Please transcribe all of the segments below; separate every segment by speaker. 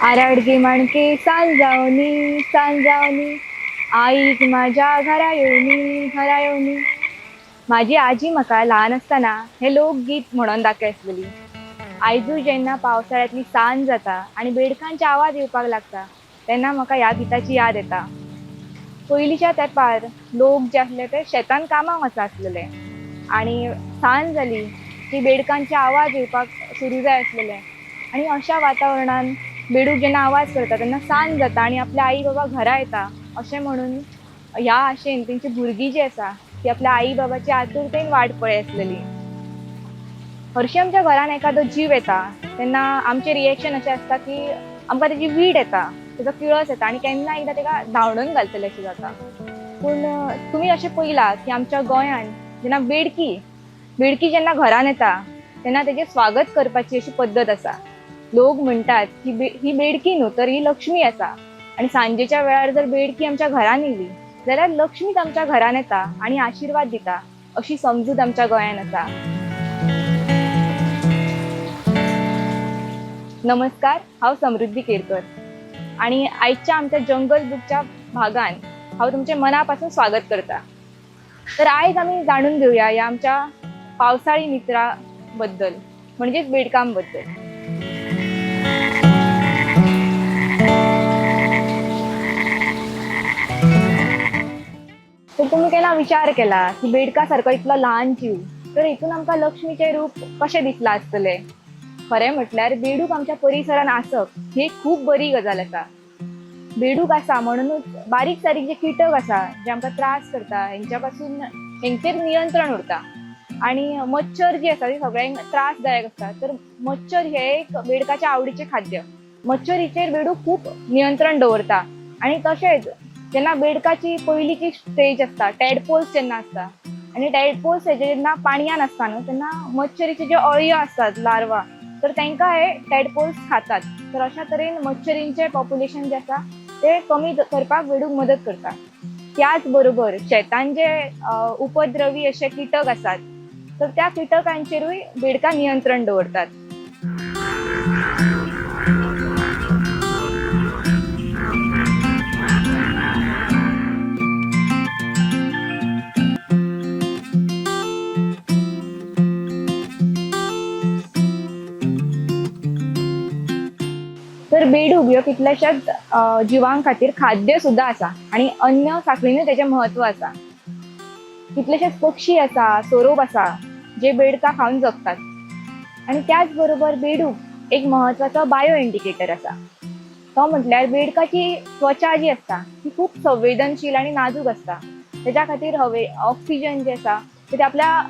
Speaker 1: आराडगी माणके सांजावनी सांजावनी, आईक माझ्या घरा येवनी. माझी आजी म्हाका ल्हान आसतना हे लोकगीत म्हणून दाखयसली. आयजू जेन्ना पावसाळ्यातली सांज जाता आणि बेडकांचे आवाज येवपाक लागता तेन्ना म्हाका ह्या गिताची याद येता. पयलींच्या तेंपार लोक जे आसले ते शेतान कामाक वचा आसलेले आणि सांज जाली की बेडकांचे आवाज येवपाक सुरू जाय आसलेले आणि अशा वातावरणान बेडूक जेन्ना आवाज करता तेन्ना सांज जाता आणि आपल्या आई बाबा घरा येता अशें म्हणून ह्या आशेन तेंची भुरगीं जी आसा ती आपल्या आई बाबाची आतुरतेन वाट पळय आसलेली. हरशीं आमच्या घरान एखादो जीव येता तेन्ना आमचें रिएक्शन अशें आसता की आमकां तेजी वीट येता, तेजो किळस येता आणि केन्ना एकदां तेका धांवडोन घालतलें अशें जाता. पूण तुमी अशें पळयलां की आमच्या गोंयान जेन्ना बेडकी जेन्ना घरान येता तेन्ना तेजें स्वागत करपाची अशी पद्दत आसा. लोक म्हणटात की ही बेडकी न्हू तर ही लक्ष्मी आसा आणि सांजेच्या वेळार जर बेडकी आमच्या घरान येयली जाल्यार लक्ष्मीच आमच्या घरान येता आणि आशिर्वाद दिता अशी समजूत आमच्या गोंयान आसा. नमस्कार, हांव समृद्धी केरकर आणि आयच्या आमच्या जंगल बुकच्या भागान हांव तुमचे मनापासून स्वागत करता. तर आयज आमी जाणून घेवया ह्या आमच्या पावसाळी मित्रा बद्दल म्हणजेच बेडकां बद्दल. तर तुम्ही केन्ना विचार केला की बेडका सारको इतलो ल्हान जीव तर हितून आमकां लक्ष्मीचें रूप कशें दिसलां आसतलें? खरें म्हटल्यार बेडूक आमच्या परिसरान आसप ही एक खूब बरी गजाल आसा. बेडूक आसा म्हणूनच बारीक सारीक जे कीटक आसा जे आमकां त्रास करता हेंच्या पासून हेंचेर नियंत्रण उरता आणि मच्छर जी आसा ती सगळ्यांक त्रासदायक आसता. तर मच्छर हे एक बेडकाचे आवडीचे खाद्य. मच्छरीचेर बेडूक खूब नियंत्रण दवरता आणि तशेंच जेन्ना बेडकाची पयलींची स्टेज आसता टॅडपोल्स जेन्ना आसता आणि टॅडपोल्स हे जेन्ना पाणयान आसता न्हू तेन्ना मच्छरीचे जे अळयो आसतात लार्वा तर तांकां हे टॅडपोल्स खातात. तर अशा तरेन मच्छरींचे पॉप्युलेशन जे आसा ते कमी करपाक बेडूक मदत करता. त्याच बरोबर शेतान जे उपद्रवी असे कीटक आसात तर त्या कीटकांचेरूय बेडकां नियंत्रण दवरतात. तर बेडूक ह्यो कितल्याशाच जिवां खातीर खाद्य सुद्धा आसा आणि अन्न साखळीनूय तेजें म्हत्व आसा. कितलेशेच पक्षी आसा, सोरोप आसा जे बेडकां खावन जगतात आणि त्याच बरोबर बेडूक एक म्हत्वाचो बायो इंडिकेटर आसा. तो म्हटल्यार बेडकाची त्वचा जी आसता ती खूब संवेदनशील आणि नाजूक आसता. तेज्या खातीर ऑक्सिजन जे आसा ते आपल्या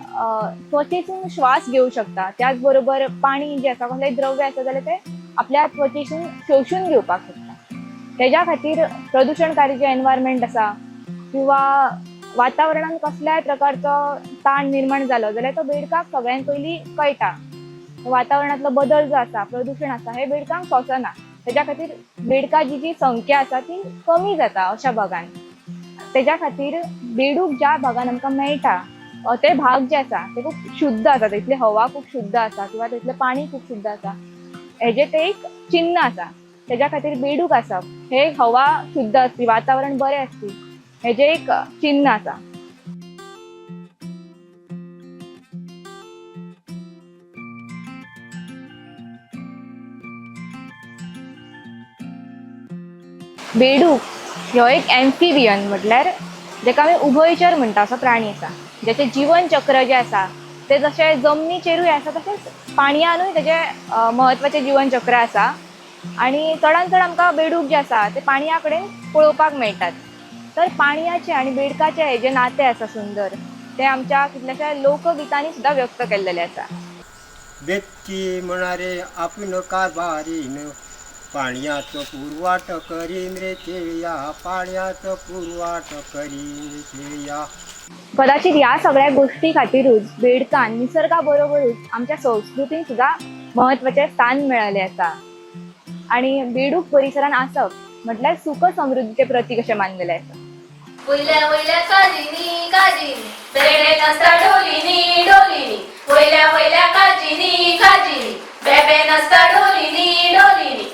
Speaker 1: त्वचेसून श्वास घेवं शकता. त्याच बरोबर पाणी जे आसा कसलेंय द्रव्य आसा जाल्यार ते आपल्या त्वचेसून शोषून घेवपाक शकता. तेज्या खातीर प्रदूषणकारी जे एनवायरमेंट आसा किंवा वातावरणान कसल्याय प्रकारचो ताण निर्माण जालो जाल्यार तो बेडकाक सगळ्यात पयलीं कळटा. वातावरणातलो बदल जो आसा प्रदूषण आसा हे बेडकांक सोंसना. तेज्या खातीर बेडकाची जी संख्या आसा ती कमी जाता अशा भागान. तेज्या खातीर बेडूक ज्या भागान आमकां मेळटा ते भाग जे आसा ते खूब शुद्ध आसा, तितली हवा खूब शुद्ध आसा किंवा तितलें पाणी खूब शुद्ध आसा हेजें ते एक चिन्ह आसा. तेज्या खातीर बेडूक आसप हे हवा शुद्ध आसची, वातावरण बरें आसची हेजें एक चिन्ह आसा. बेडूक ह्यो एक एम्फिबियन म्हटल्यार जेका आमी उभयचर म्हणटा असो प्राणी आसा. जेचें जीवन चक्र जें आसा ते जशें जमनीचेरूय आसा तशेंच पाणयानूय तेजें म्हत्वाचें जीवन चक्र आसा आणि चडांत चड आमकां बेडूक जे आसा ते पाणया कडेन पळोवपाक मेळटात. तर पाणयाचें आनी बेडकाचें हें जें नातें आसा सुंदर तें आमच्या कितल्याशा लोकगितांनी सुद्दां व्यक्त केल्लेलें आसा.
Speaker 2: बेतकी म्हणारे आपण कारभारीन पाण्याचं पुरवाट करीन रे खेळया, पाण्याचं पुरवाट करीन रे खेळया.
Speaker 1: कदाचित ह्या सगळ्या गोष्टी खातीरूच बेडकान निसर्गा बरोबरूच आमच्या संस्कृतीन सुद्धा महत्वाचें स्थान मेळयलें आसा. आणि बेडूक परिसरान आसप म्हटल्यार सुख समृद्धीचे प्रतीक अशें मानलेलें आसा.
Speaker 3: वयल्या वयल्या काजीनी काजीनी बेबे नाचता ढोलीनी ढोलीनी, वयल्या वयल्या काजीनी काजीनी बेबे नाचता ढोलीनी ढोलीनी.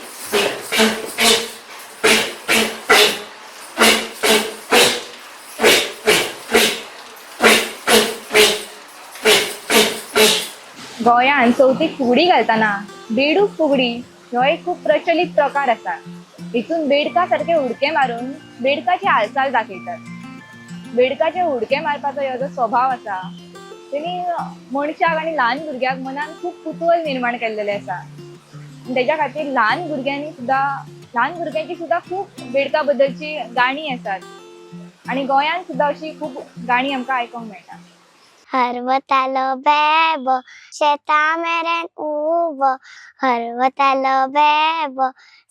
Speaker 1: गोंयान चवथीक फुगडी घालतना बेडूक फुगडी ह्यो एक खूप प्रचलित प्रकार असा. हितून बेडका सारखे उडके मारून बेडकाची हालचाल दाखयतात. बेडकाचे उडके मारपाचो ह्यो जो स्वभाव असा तेणी मनशाक आणि ल्हान भुरग्याक मनान खूप कुतूहल निर्माण केल्लेले असा. आणि तेच्या खातीर ल्हान भुरग्यांची सुद्धा खूप बेडका बद्दलची गाणी असतात. आणि गोंयान सुद्धा अशी खूप गाणी आमकां आयकूंक मेळटा.
Speaker 4: हरवतालो बेब शेता मेरेन उब हरवतालो बेब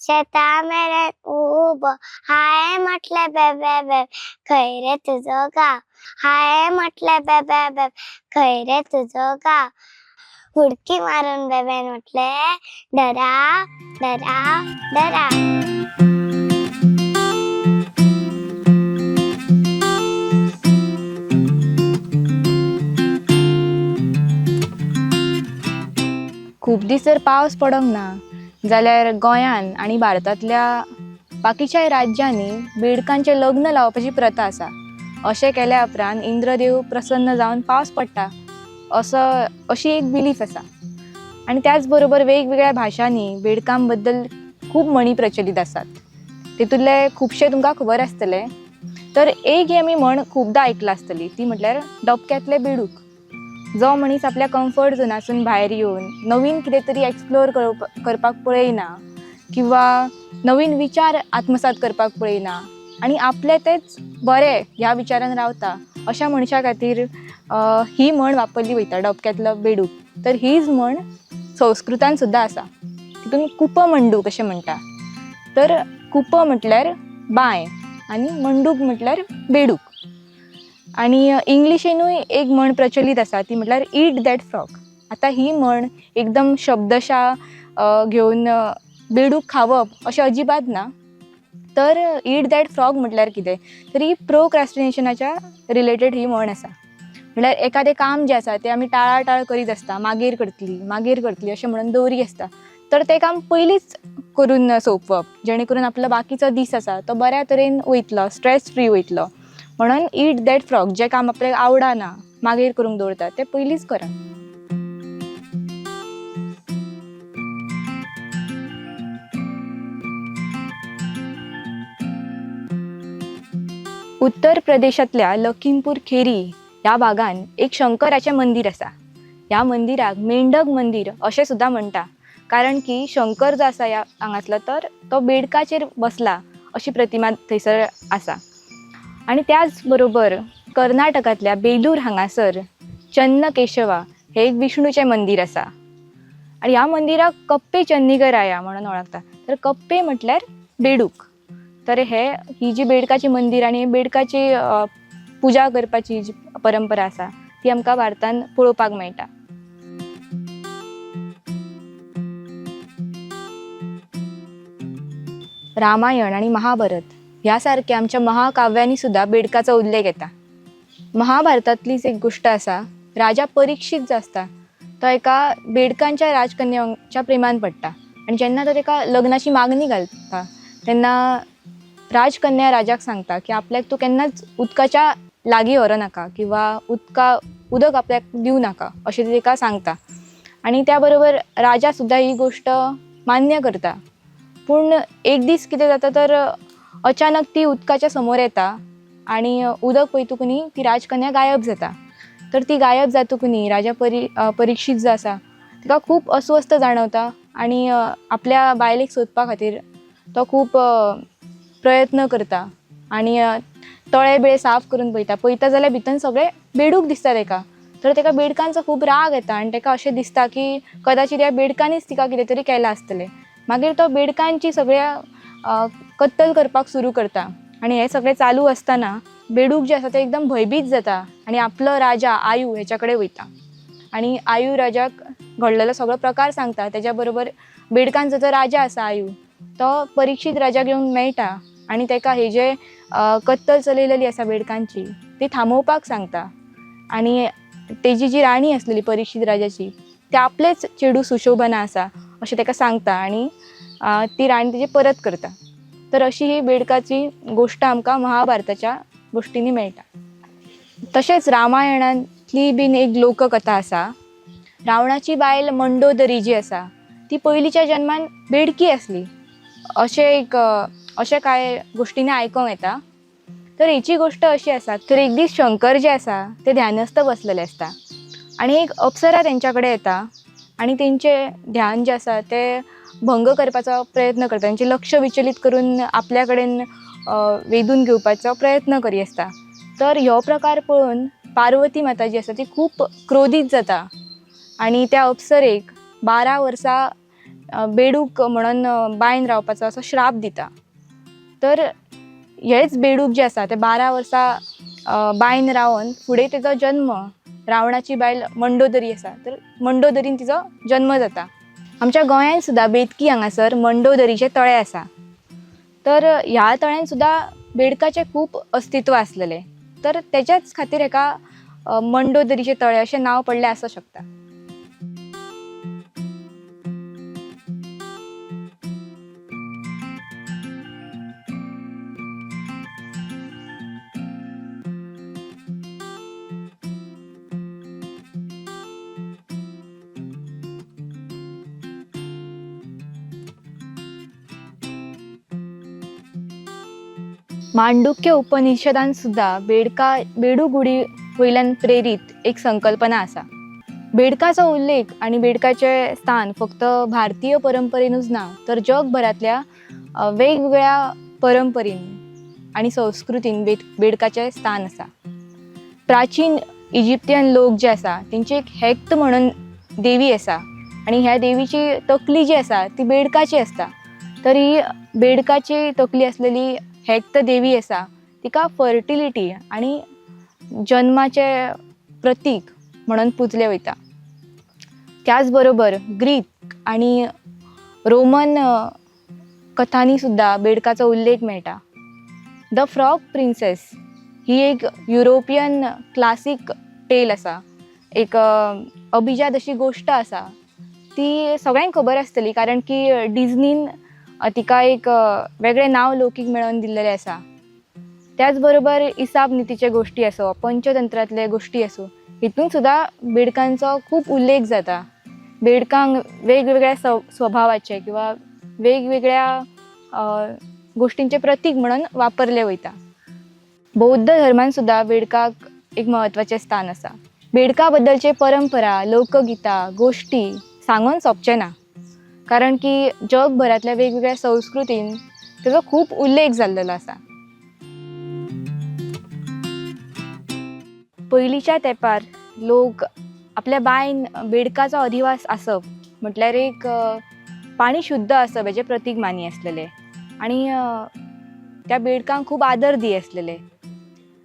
Speaker 4: शेता मेरेन उब हाय म्हटले बेबे बेब खंय रे तुजो गाव हाय म्हटले बेबे बेब खंय रे तुजो गाव उडकी मारून बेबेन म्हटले डराव डराव डराव.
Speaker 1: खूप दीस जर पावस पडोंक ना जाल्यार गोंयान आणि भारतांतल्या बाकीच्याय राज्यांनी बेडकांचे लग्न लावपाची प्रथा आसा. अशें केल्या उपरांत इंद्रदेव प्रसन्न जावन पावस पडटा अशी एक बिलीफ आसा. आणि त्याच बरोबर वेगवेगळ्या भाशांनी बेडकां बद्दल खूप म्हणी प्रचलित आसात. तितूंतले खुबशे तुमकां खबर आसतले. तर एक ही आमी म्हण खूबदां आयकला आसतली, ती म्हटल्यार डबक्यातले बेडूक. जो मनीस आपल्या कम्फर्ट झोनासून भायर येवन नवीन कितें तरी एक्सप्लोर करपाक पळयना किंवा नवीन विचार आत्मसात करपाक पळयना आणि आपले तेच बरे ह्या विचारान रावता अशा मनशा खातीर ही म्हण वापरली वयता, डबक्यातलो बेडूक. तर हीच म्हण संस्कृतान सुद्दां आसा. तितून कुप मंडूक अशें म्हणटा. तर कुप म्हटल्यार बांय आनी मंडूक म्हटल्यार बेडूक. आणि इंग्लिशीनूय एक म्हण प्रचलित आसा, ती म्हटल्यार ईट दॅट फ्रॉग. आता ही म्हण एकदम शब्दशा घेवन बेडूक खावप अशें अजिबात ना. तर ईट दॅट फ्रॉग म्हटल्यार कितें तर ही प्रोक्रॅस्टिनेशनाच्या रिलेटेड ही म्हण आसा. म्हटल्यार एखादें काम जें आसा तें आमी टाळाटाळ करीत आसता, मागीर करतली अशें म्हणून दवरी आसता. तर तें काम पयलींच करून सोंपवप, जेणे करून आपलो बाकीचो दीस आसा तो बऱ्या तरेन वयतलो, स्ट्रेस फ्री वयतलो. म्हणून ईट दॅट फ्रॉग, जें काम आपल्याक आवडना मागीर करूंक दवरता तें पयलींच करा. उत्तर प्रदेशातल्या लखीमपूर खेरी ह्या भागान एक शंकराचें मंदिर आसा. ह्या मंदिराक मेंढक मंदिर अशें सुद्दां म्हणटा, कारण की शंकर जो आसा हांगासलो तर तो बेडकाचेर बसला अशी प्रतिमा थंयसर आसा. आणि त्याच बरोबर कर्नाटकांतल्या बेलूर हांगासर चन्नकेशवा हे एक विष्णूचें मंदिर आसा. आणि ह्या मंदिराक कप्पे चन्निगराया म्हणून वळखता. तर कप्पे म्हटल्यार बेडूक. तर ही जी बेडकाची मंदिर आणि बेडकाची पुजा करपाची जी परंपरा आसा ती आमकां भारतान पळोवपाक मेळटा. रामायण आणि महाभारत ह्या सारख्या आमच्या महाकाव्यांनी सुद्धा बेडकाचा उल्लेख येता. महाभारतातलीच एक गोष्ट आसा, राजा परीक्षित जो आसता तो एका बेडकांच्या राजकन्याच्या प्रेमान पडटा. आणि जेन्ना तो तेका लग्नाची मागणी घालता तेन्ना राजकन्या राजाक सांगता की आपल्याक तूं केन्नाच उदकाच्या लागीं व्हरो नाका किंवा उदक आपल्याक दिवं नाका अशें ती तेका सांगता. आणि त्या बरोबर राजा सुद्दां ही गोष्ट मान्य करता. पूण एक दीस कितें जाता तर अचानक ती उदकाच्या समोर येता आणि उदक पळयतकूनी ती राजकन्या गायब जाता. तर ती गायब जातकूनी राजा परीक्षित जो आसा तिका खूब अस्वस्थ जाणवता आणि आपल्या बायलेक सोदपा खातीर तो खूब प्रयत्न करता आणि तळे बिळे साफ करून पळयता जाल्यार भितर सगळे बेडूक दिसता तेका. तर तेका बेडकांचो खूब राग येता आणि तेका अशें दिसता की कदाचित ह्या बेडकांनीच तिका कितें तरी केलां आसतलें. मागीर तो बेडकांची सगळ्या कत्तल करपाक सुरू करता. आणि हे सगळें चालू आसतना बेडूक जे आसा ते एकदम भयभीत जाता आणि आपलो राजा आयू हेच्या कडेन वयता. आणि आयू राजाक घडलेलो सगळो प्रकार सांगता. तेच्या बरोबर बेडकांचो जो राजा आसा आयू तो परीक्षित राजाक येवन मेळटा आणि तेका हे जे कत्तल चलयलेली आसा बेडकांची ती थांबोवपाक सांगता. आणि तेजी जी राणी आसलेली परीक्षित राजाची ते आपलेच चेडू सुशोभना आसा अशें तेका सांगता आणि ती राणी तिची परत करता. तर अशी ही बेडकाची गोष्ट आमकां महाभारताच्या गोष्टींनी मेळटा. तशेंच रामायणांतली बीन एक लोककथा आसा. रावणाची बायल मंडोदरी जी आसा ती पयलींच्या जन्मान बेडकी आसली अशें कांय गोश्टींनी आयकोंक येता. तर हेची गोश्ट अशी आसा, तर एक दीस शंकर जे आसा ते ध्यानस्थ बसलेले आसता आनी एक अप्सरा तेंच्या कडेन येता आनी तेंचें ध्यान जें आसा तें भंग करपाचो प्रयत्न करता. तेंचें लक्ष विचलीत करून आपल्या कडेन वेधून घेवपाचो प्रयत्न करी आसता. तर ह्यो प्रकार पळोवन पार्वती माता जी आसा ती खूब क्रोधीत जाता आनी त्या अप्सरेक 12 वर्सां बेडूक म्हणून बायन रावपाचो असो श्राप दिता. तर हेच बेडूक जे आसा ते 12 वर्सां बायन रावन फुडें तेजो जन्म रावणाची बायल मंडोदरी आसा तर मंडोदरीन तिजो जन्म जाता. आमच्या गोंयांत सुद्दां बेतकी हांगासर मंडोदरीचे तळे आसा. तर ह्या तळ्यान सुद्दां बेडकाचें खूब अस्तित्व आसलेलें. तर तेच्याच खातीर हेका मंडोदरीचे तळे अशें नांव पडलें आसूं शकता. मांडुक्य उपनिशदान सुद्दां बेडूगुडी वयल्यान प्रेरीत एक संकल्पना आसा. बेडकाचो उल्लेख आनी बेडकाचें स्थान फक्त भारतीय परंपरेनूच ना तर जगभरांतल्या वेगवेगळ्या परंपरेन आनी संस्कृतीन बेडकाचें स्थान आसा. प्राचीन इजिप्तियन लोक जे आसा तेंची एक हेक्ट म्हणून देवी आसा आनी ह्या देवीची तकली जी आसा ती बेडकाची आसता. तर ही बेडकाची तकली आसलेली हेक्ट देवी आसा तिका फर्टिलिटी आनी जन्माचे प्रतीक म्हणून पुजले वयता. त्याच बरोबर ग्रीक आनी रोमन कथांनी सुद्दां बेडकाचो उल्लेख मेळटा. द फ्रॉग प्रिन्सेस ही एक युरोपियन क्लासीक टेल आसा. एक अभिजात अशी गोश्ट आसा. ती सगळ्यांक खबर आसतली कारण की डिझनीन तिका एक वेगळें नांव लौकीक मेळोवन दिल्लेलें आसा. त्याच बरोबर इसाब नितीचे गोश्टी आसूं पंचतंत्रांतले गोश्टी आसूं हितून सुद्दां बेडकांचो खूब उल्लेख जाता. बेडकांक वेगवेगळ्या स्वभावाचे किंवा वेगवेगळ्या गोश्टींचे प्रतीक म्हणून वापरले वयता. बौद्ध धर्मान सुद्दां बेडकाक एक म्हत्वाचें स्थान आसा. बेडका बद्दलचे परंपरा लोकगितां गोश्टी सांगून सोंपचे ना कारण की जगभरांतल्या वेगवेगळ्या संस्कृतीन तेजो खूब उल्लेख जाल्लो आसा. पयलींच्या तेंपार लोक आपल्या बायन बेडकाचो अधिवास आसप म्हटल्यार एक पाणी शुद्ध आसप हेजें प्रतीक मानी आसलेलें आनी त्या बेडकांक खूब आदर दी आसलेले.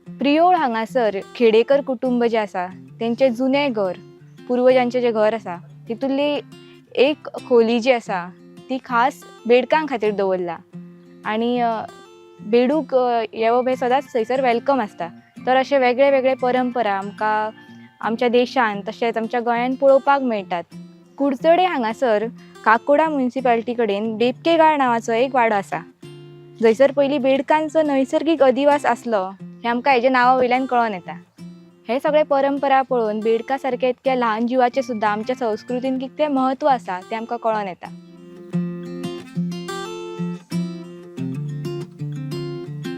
Speaker 1: प्रियोळ हांगासर खेडेकर कुटुंब जे आसा तेंचें जुनें घर पुर्वजांचें जें घर आसा तितूंतली एक खोली जी आसा ती खास बेडकां खातीर दवरला आनी बेडूक येवप हें सदांच थंयसर वेलकम आसता. तर अशे वेगळे वेगळे परंपरा आमकां आमच्या देशांत तशेंच आमच्या गोंयांत पळोवपाक मेळटात. कुडचडे हांगासर काकोडा म्युनिसिपालिटी कडेन बेबकेगाळ नांवाचो एक वाडो आसा जंयसर पयलीं बेडकांचो नैसर्गीक अधिवास आसलो हें आमकां हेज्या नांवा वयल्यान कळोन येता. हे सगळे परंपरा पळोवन बेडका सारके इतक्या ल्हान जिवाचें सुद्दां आमच्या संस्कृतीन कितें महत्व आसा तें आमकां कळोन येता.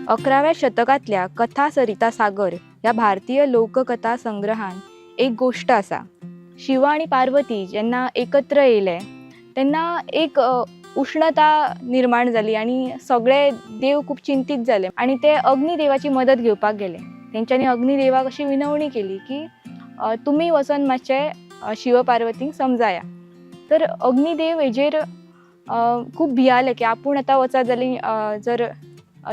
Speaker 1: अकराव्या शतकांतल्या कथा सरिता सागर ह्या भारतीय लोककथा संग्रहान एक गोश्ट आसा. शिव आनी पार्वती जेन्ना एकत्र येयले तेन्ना एक उष्णता निर्माण जाली आनी सगळे देव खूब चिंतीत जाले आनी ते अग्निदेवाची मदत घेवपाक गेले. तेंच्यांनी अग्निदेवाक अशी विनवणी केली की तुमी वचून मातशें शिव पार्वतींक समजाया. तर अग्निदेव हेजेर खूब भियाले की आपूण आतां वचत जाल्यार जर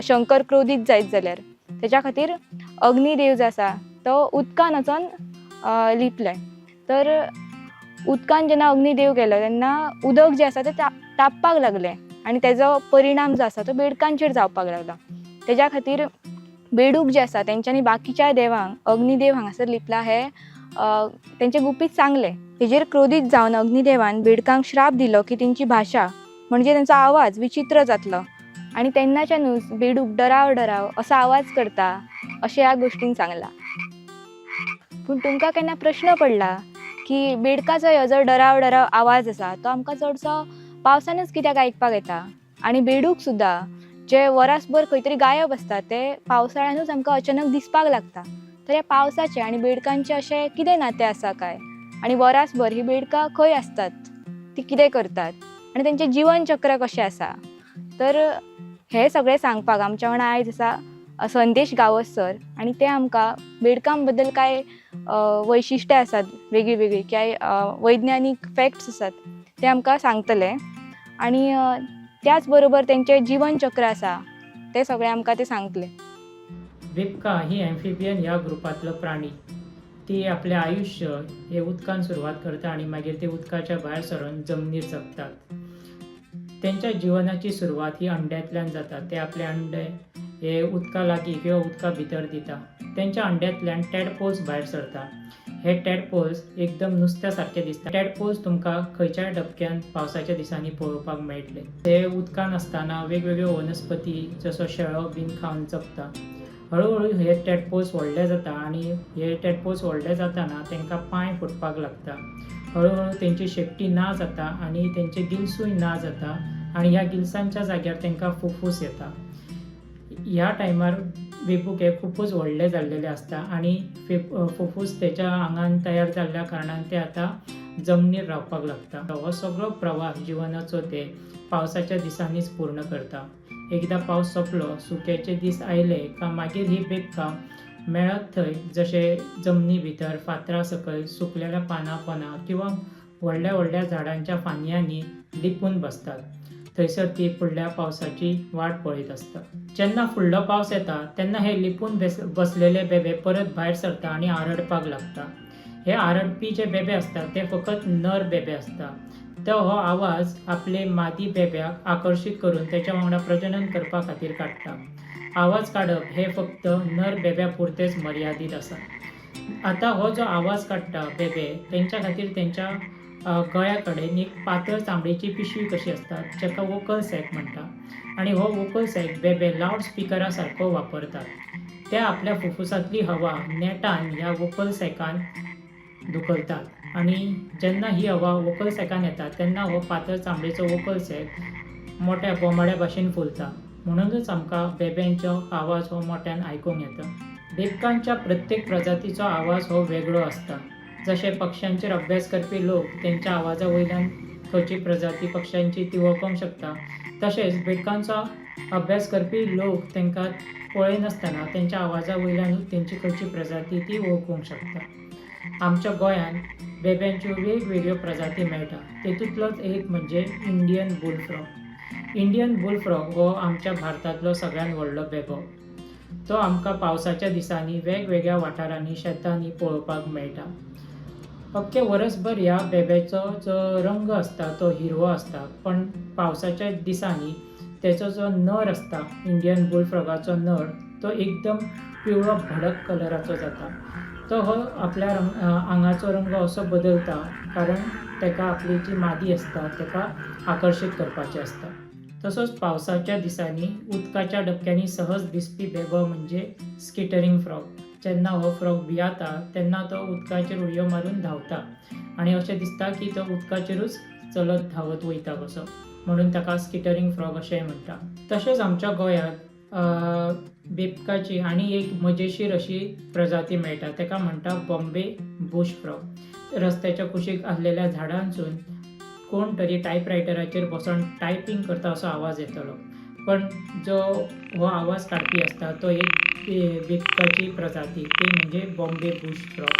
Speaker 1: शंकर क्रोधीत जायत जाल्यार तेच्या खातीर अग्निदेव जो आसा तो उदकान वचून लिपले. तर उदकान जेन्ना अग्निदेव गेलो तेन्ना उदक जें आसा तें तापपाक लागलें आनी तेजो परिणाम जो आसा तो बेडकांचेर जावपाक लागलो. तेज्या खातीर बेडूक जे आसा तेंच्यांनी बाकीच्या देवांक अग्निदेव हांगासर लिपला हे तेंचे गुपीत सांगले. हेजेर क्रोधीत जावन अग्निदेवान बेडकांक श्राप दिलो की तेंची भाशा म्हणजे त्यांचो आवाज विचित्र जातलो आणि तेन्नाच्यानूच बेडूक डराव डराव असो आवाज करता अशें ह्या गोश्टीन सांगला. पूण तुमकां केन्ना प्रश्न पडला की बेडकाचो ह्यो जो डराव डराव आवाज आसा तो आमकां चडसो पावसानूच कित्याक आयकपाक येता आनी बेडूक सुद्दां जे वरासभर खंय तरी गायब आसता ते पावसाळ्यानूच आमकां अचानक दिसपाक लागता. तर ह्या पावसाचें आनी बेडकांचें अशें कितें नातें आसा काय आनी वरासभर ही बेडकां खंय आसतात, ती कितें करतात आनी तेंचें जीवन चक्र कशें आसा, तर हे सगळें सांगपाक आमच्या वांगडा आयज आसा संदेश गावस सर आनी ते आमकां बेडकां बद्दल कांय वैशिश्ट्यां आसात वेगळी वेगळी, कांय वैज्ञानीक फॅक्ट्स आसात ते आमकां सांगतले आनी त्याच बरोबर तेंचें जीवन चक्र आसा ते सगळें आमकां ते सांगतले.
Speaker 5: बेबका ही एम्फिबियन ह्या ग्रुपांतलो प्राणी. ती आपलें आयुश्य हे उदकान सुरवात करता आनी मागीर ते उदकाच्या भायर सरून जमनीर जगतात. तेंच्या जिवनाची सुरवात ही अंड्यातल्यान जाता. ते आपले अंडे हे उदका लागीं किंवा उदका भितर दिता. तेंच्या अंड्यातल्यान टॅडपोल्स भायर सरता. हे टॅडपोल्स एकदम नुस्त्या सारखे दिसता. टॅडपोल्स तुमकां खंयच्याय डबक्यान पावसाच्या दिसांनी पळोवपाक मेळटले. ते उदकान आसतना वेगवेगळ्यो वनस्पती जसो शेळो बीन खावन जगता. हळूहळू हे टॅडपोल्स व्हडले जाता आनी हे टॅडपोल्स व्हडले जाताना तांकां पांय फुटपाक लागता. हळूहळू तेंची शेपटी ना जाता आनी तेंचे गिल्सूय ना जाता आनी ह्या गिल्सांच्या जाग्यार तांकां फुफ्फुस येता. ह्या टायमार बेबूक हे खूपच व्हडले जाल्लेले आसता आनी फुफ्फुस तेच्या आंगान तयार जाल्ल्या कारणान ते आतां जमनीर रावपाक लागता. हो सगळो प्रवास जिवनाचो ते पावसाच्या दिसांनीच पूर्ण करता. एकदां पावस सोंपलो, सुक्याचे दीस आयले काय मागीर ही बेबकां मेळत थंय जशे जमनी भितर फातरा सकयल सुकलेल्या पानां पोंदां किंवा व्हडल्या व्हडल्या झाडांच्या फांदयांनी लिपून बसतात. थंयसर ती फुडल्या पावसाची वाट पळयत आसता. जेन्ना फुडलो पावस येता तेन्ना हे लिपून बसलेले बेबे परत भायर सरता आनी आरडपाक लागता. हे आरडपी जे बेबे असतात ते फकत नर बेबे असता. तो हो आवाज आपले मादी बेब्याक आकर्षित करून त्याच्या वांगडा प्रजनन करपा खातीर काडटा. आवाज काडप हे फक्त नर बेब्या पुरतेच मर्यादीत आसा. आतां हो जो आवाज काडटा बेबे तेंच्या खातीर तेंच्या गळ्या कडेन एक पातळ चामडीची पिशवी कशी आसता जाका वोकल सॅक म्हणटा आनी हो वोकल सॅक बेबे लावड स्पिकरा सारको वापरतात. ते आपल्या फुफ्फुसांतली हवा नेटान ह्या वोकल सॅकान धुकलतात आनी जेन्ना ही हवा वोकल सॅकान येता तेन्ना हो पातळ चामडीचो वोकल सॅक मोठ्या बोमाड्या भाशेन फुलता. म्हणूनच आमकां बेब्यांचो आवाज हो मोठ्यान आयकूंक येता. बेबकांच्या प्रत्येक प्रजातीचो आवाज हो वेगळो आसता. जशे पक्ष्यांचेर अभ्यास करपी लोक तेंच्या आवाजा वयल्यान खंयची प्रजाती पक्ष्यांची ती वळखूंक शकता, तशेंच बेडकांचो अभ्यास करपी लोक तांकां पळयनासतना तेंच्या आवाजा वयल्यानूच तेंची खंयची प्रजाती ती वळखूंक शकता. आमच्या गोंयांत बेब्यांच्यो वेगवेगळ्यो प्रजाती मेळटा. तेतूंतलोच एक म्हणजे इंडियन बुलफ्रॉग. इंडियन बुलफ्रॉग हो आमच्या भारतांतलो सगळ्यात व्हडलो बेबो. तो आमकां पावसाच्या दिसांनी वेगवेगळ्या वाठारांनी शेतांनी पळोवपाक मेळटा. अख्खे वर्सभर ह्या बेब्याचो जो रंग आसता तो हिरवो आसता, पण पावसाच्या दिसांनी तेचो जो नर आसता इंडियन बुलफ्रॉगाचो नर तो एकदम पिवळो भडक कलराचो जाता. तो हो आपल्या आंगाचो रंग असो बदलता कारण ताका आपली जी मादी आसता ताका आकर्शीत करपाचें आसता. तसोच पावसाच्या दिसांनी उदकाच्या डबक्यांनी सहज दिसपी बेबो म्हणजे स्किटरिंग फ्रॉग. जेन्ना हो फ्रॉग भियाता तेन्ना तो उदकाचेर उडयो मारून धांवता आनी अशें दिसता की तो उदकाचेरूच चलत धांवत वयता कसो, म्हणून ताका स्किटरिंग फ्रॉग अशेंय म्हणटा. तशेंच आमच्या गोंयांत बेबकाची आनी एक मजेशीर अशी प्रजाती मेळटा, ताका म्हणटा बॉम्बे बुश फ्रॉग. रस्त्याच्या कुशीक आसलेल्या झाडांसून कोण तरी टायपरायटराचेर बसून टायपिंग करता असो आवाज येतलो, पण जो हो आवाज काडपी आसता तो एक बेबकाची प्रजाती, ती म्हणजे बॉम्बे बुश फ्रॉग.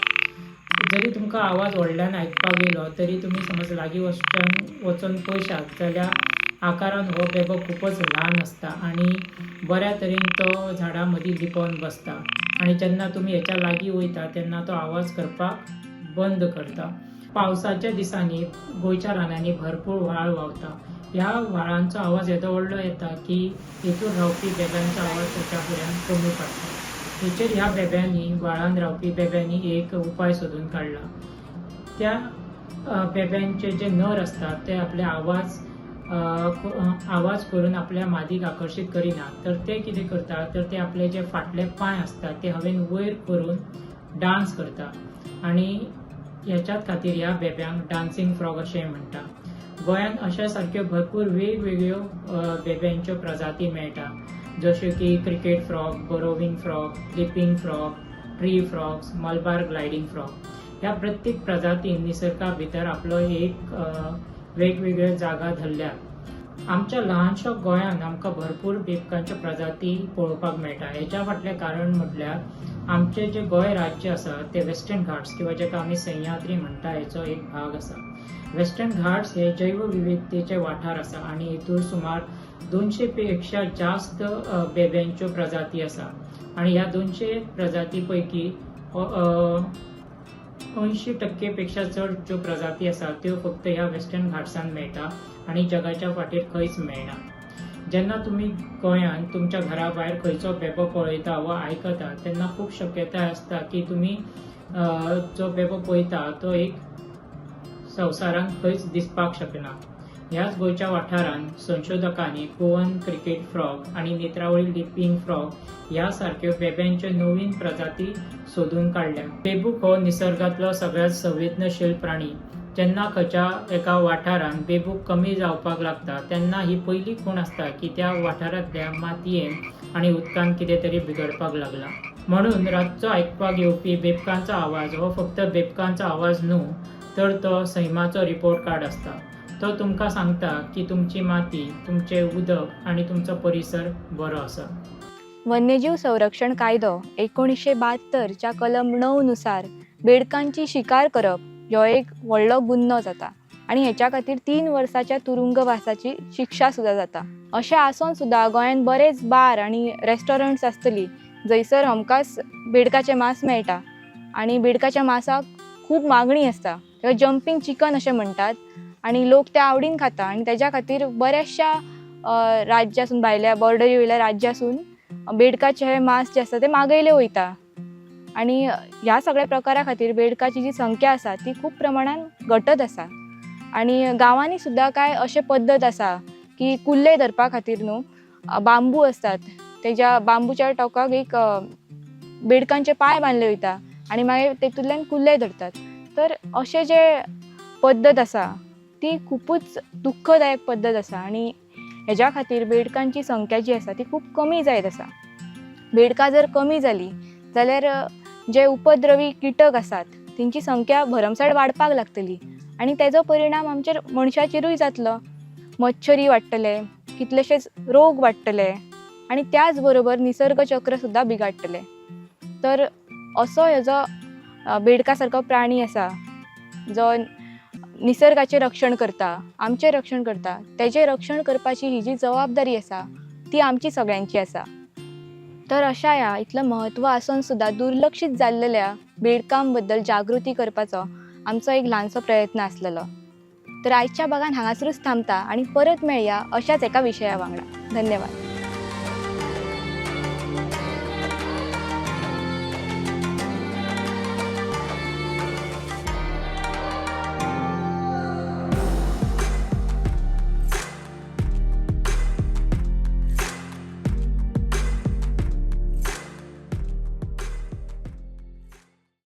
Speaker 5: जरी तुमकां आवाज व्हडल्यान आयकपाक येयलो तरी तुमी समज लागीं वचून पळयशात जाल्यार आकारान हो बेबो खूपच ल्हान आसता आनी बऱ्या तरेन तो झाडां मदीं लिपोवन बसता आनी जेन्ना तुमी हेच्या लागीं वयता तेन्ना तो आवाज करपाक बंद करता. पावसाच्या दिसांनी गोंयच्या रानांनी भरपूर व्हाळ व्हांवता. ह्या व्हाळांचो आवाज येदो व्हडलो येता की हेतून रावपी बेब्यांचो आवाज तेच्या फुड्यान कमी पडटा. हेचेर ह्या बेब्यांनी व्हाळांत रावपी बेब्यांनी एक उपाय सोदून काडला. त्या बेब्यांचे जे नर आसतात ते आपले आवाज आवाज करून आपल्या मादीक आकर्षित करिना, तर ते कितें करता, तर ते आपले जे फाटले पांय असतात ते हवेन वयर करून डान्स करता आणि ह्याच्यात खातीर ह्या बेब्यांक डान्सिंग फ्रॉग अशें म्हणटा. गोंयांत अशा सारक्यो भरपूर वेगवेगळ्यो बेब्यांच्यो प्रजाती मेळटा, जश्यो की cricket frog, burrowing frog, leaping frog, tree frogs, Malabar gliding frog. ह्या प्रत्येक प्रजातीन निसर्गा भितर आपलो एक वेगवेगळ्यो जागा धरल्या. आमच्या ल्हानशा गोंयांत आमकां भरपूर बेबकांच्यो प्रजाती पळोवपाक मेळटा. हेच्या फाटलें कारण म्हटल्यार आमचें जे गोंय राज्य आसा ते वेस्टर्न घाट्स किंवा जेका आमी सह्याद्री म्हणटा हेचो एक भाग आसा. वेस्टर्न घाट्स हे जैवविविधतेचे वाठार आसा आणि हेतूर सुमार 200 पेक्षा जास्त बेब्यांच्यो प्रजाती आसा आणि ह्या 200 प्रजाती पैकी 80% पेक्षा चड ज्यो प्रजाती आसा त्यो फक्त ह्या वेस्टर्न घाट्सांत मेळटा आणि जगाच्या फाटीर खंयच मेळना. जेन्ना तुमी गोंयांत तुमच्या घरा भायर खंयचो बेबो पळयता वा आयकता तेन्ना खूब शक्यताय आसता की तुमी जो बेबो पळयता तो एक संवसारांत खंयच दिसपाक शकना. ह्याच गोंयच्या वाठारांत संशोधकांनी गोवन क्रिकेट फ्रॉग आणि नेत्रावळी लिपिंग फ्रॉग ह्या सारक्यो बेब्यांच्यो नवीन प्रजाती सोदून काडल्या. बेबूक हो निसर्गांतलो सगळ्यात संवेदनशील प्राणी. जेन्ना खंयच्या एका वाठारांत बेबूक कमी जावपाक लागता तेन्ना ही पयली खूण आसता की त्या वाठारांतल्या मातयेन आणि उदकांत कितें तरी बिगडपाक लागला. म्हणून रातचो आयकपाक येवपी बेबकांचो आवाज हो फक्त बेबकांचो आवाज न्हू, तर तो सैमाचो रिपोर्ट कार्ड आसता. तो तुमकां सांगता की तुमची माती, तुमचें उदक आणि तुमचो परिसर बरो आसा.
Speaker 1: वन्यजीव संरक्षण कायदो 1972च्या कलम 9 नुसार बेडकांची शिकार करप ह्यो एक व्हडलो गुन्हो जाता आणि हेच्या खातीर 3 वर्साच्या तुरुंगवासाची शिक्षा सुद्धा जाता. अशें आसून सुद्धा गोंयांत बरेच बार आणि रेस्टॉरंट्स आसतली जंयसर हमखास बेडकाचें मांस मेळटा आणि बेडकाच्या मांसाक खूब मागणी आसता. ह्यो जंपिंग चिकन अशें म्हणटात आणि लोक ते आवडीन खाता आणि तेज्या खातीर बऱ्याचशा राज्यासून भायल्या बॉर्डरी वयल्या राज्यासून बेडकाचें मांस जें आसा तें मागयलें वयता आणि ह्या सगळ्या प्रकारा खातीर बेडकाची जी संख्या आसा ती खूब प्रमाणान घटत आसा. आणि गांवांनी सुद्धा काय अशें पद्दत आसा की कुल्ले धरपा खातीर न्हू बांबू असतात, तेज्या बांबूच्या टोकाक एक बेडकांचे पाय बांदले वयता आणि मागीर तेतूंतल्यान कुल्ले धरतात. तर अशें जे पद्दत आसा ती खूपच दुःखदायक पद्दत आसा आणि हेज्या खातीर बेडकांची संख्या जी आसा ती खूब कमी जायत आसा. बेडकां जर कमी जाली जाल्यार जे उपद्रवी किटक आसात तेंची संख्या भरमसाट वाडपाक लागतली आणि तेजो परिणाम आमचेर मनशाचेरूय जातलो. मच्छरी वाडटले, कितलेशेच रोग वाडटले आणि त्याच बरोबर निसर्ग चक्र सुद्धा बिगाडटले. तर असो हेजो बेडका सारको प्राणी आसा जो निसर्गाचें रक्षण करता, आमचें रक्षण करता, तेजें रक्षण करपाची ही जी जबाबदारी आसा ती आमची सगळ्यांची आसा. तर अशा ह्या इतलें म्हत्व आसून सुद्धा दुर्लक्षीत जाल्लेल्या बेडकां बद्दल जागृती करपाचो आमचो एक ल्हानसो प्रयत्न आसलेलो. तर आयच्या भागान हांगासरूच थांबता आणि परत मेळया अशाच एका विशया वांगडा. धन्यवाद.